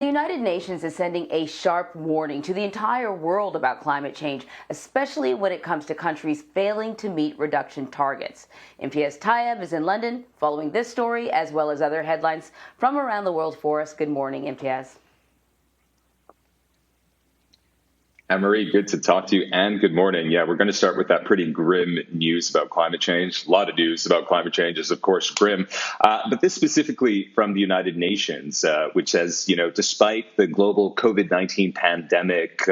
The United Nations is sending a sharp warning to the entire world about climate change, especially when it comes to countries failing to meet reduction targets. Imtiaz Tyab is in London following this story as well as other headlines from around the world for us. Good morning, Imtiaz. Anne-Marie, good to talk to you, and good morning. Yeah, we're going to start with that pretty grim news about climate change. A lot of news about climate change is, of course, grim. But this specifically from the United Nations, which says, despite the global COVID-19 pandemic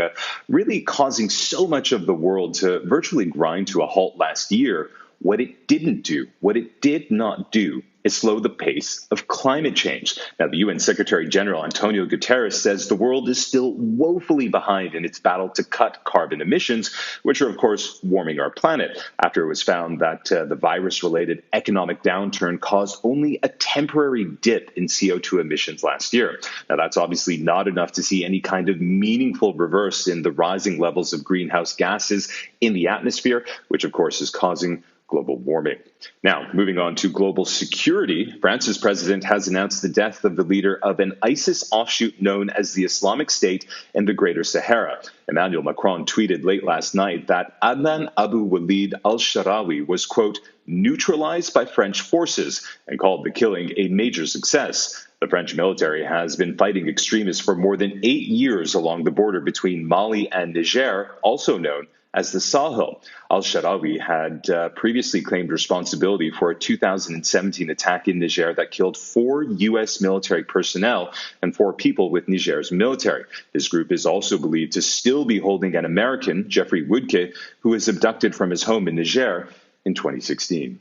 really causing so much of the world to virtually grind to a halt last year, what it did not do, is slow the pace of climate change. Now, the UN Secretary General Antonio Guterres says the world is still woefully behind in its battle to cut carbon emissions, which are, of course, warming our planet, after it was found that the virus-related economic downturn caused only a temporary dip in CO2 emissions last year. Now, that's obviously not enough to see any kind of meaningful reverse in the rising levels of greenhouse gases in the atmosphere, which, of course, is causing global warming. Now, moving on to global security, France's president has announced the death of the leader of an ISIS offshoot known as the Islamic State in the Greater Sahara. Emmanuel Macron tweeted late last night that Adnan Abu Walid al-Sharawi was, quote, neutralized by French forces, and called the killing a major success. The French military has been fighting extremists for more than 8 years along the border between Mali and Niger, also known as the Sahel. Al-Sharawi had previously claimed responsibility for a 2017 attack in Niger that killed 4 U.S. military personnel and 4 people with Niger's military. His group is also believed to still be holding an American, Jeffrey Woodke, who was abducted from his home in Niger in 2016.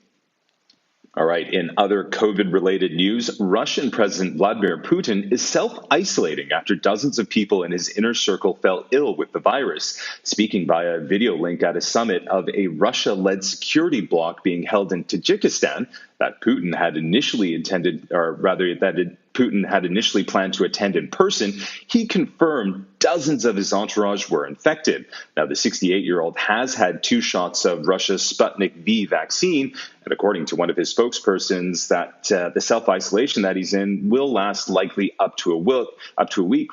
All right, in other COVID-related news, Russian President Vladimir Putin is self-isolating after dozens of people in his inner circle fell ill with the virus. Speaking via video link at a summit of a Russia-led security bloc being held in Tajikistan that Putin had initially planned to attend in person, he confirmed dozens of his entourage were infected. Now, the 68-year-old has had 2 shots of Russia's Sputnik V vaccine, and according to one of his spokespersons, that the self-isolation that he's in will last likely up to a week.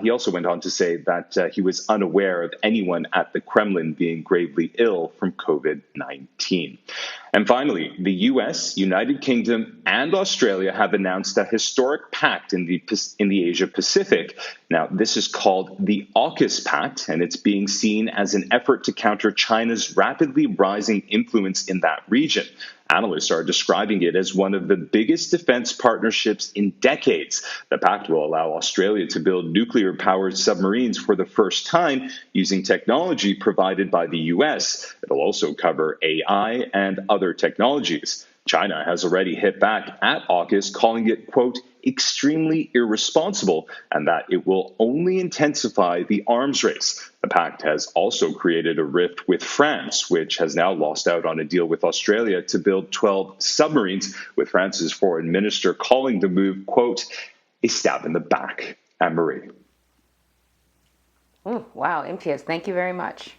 He also went on to say that he was unaware of anyone at the Kremlin being gravely ill from COVID-19. And finally, the U.S., United Kingdom, and Australia have announced a historic pact in the Asia-Pacific. Now, this is called the AUKUS Pact, and it's being seen as an effort to counter China's rapidly rising influence in that region. Analysts are describing it as one of the biggest defense partnerships in decades. The pact will allow Australia to build nuclear-powered submarines for the first time using technology provided by the U.S. It'll also cover AI and other technologies. China has already hit back at AUKUS, calling it, quote, extremely irresponsible, and that it will only intensify the arms race. The pact has also created a rift with France, which has now lost out on a deal with Australia to build 12 submarines, with France's foreign minister calling the move, quote, a stab in the back. Anne-Marie. Wow, Imtiaz, thank you very much.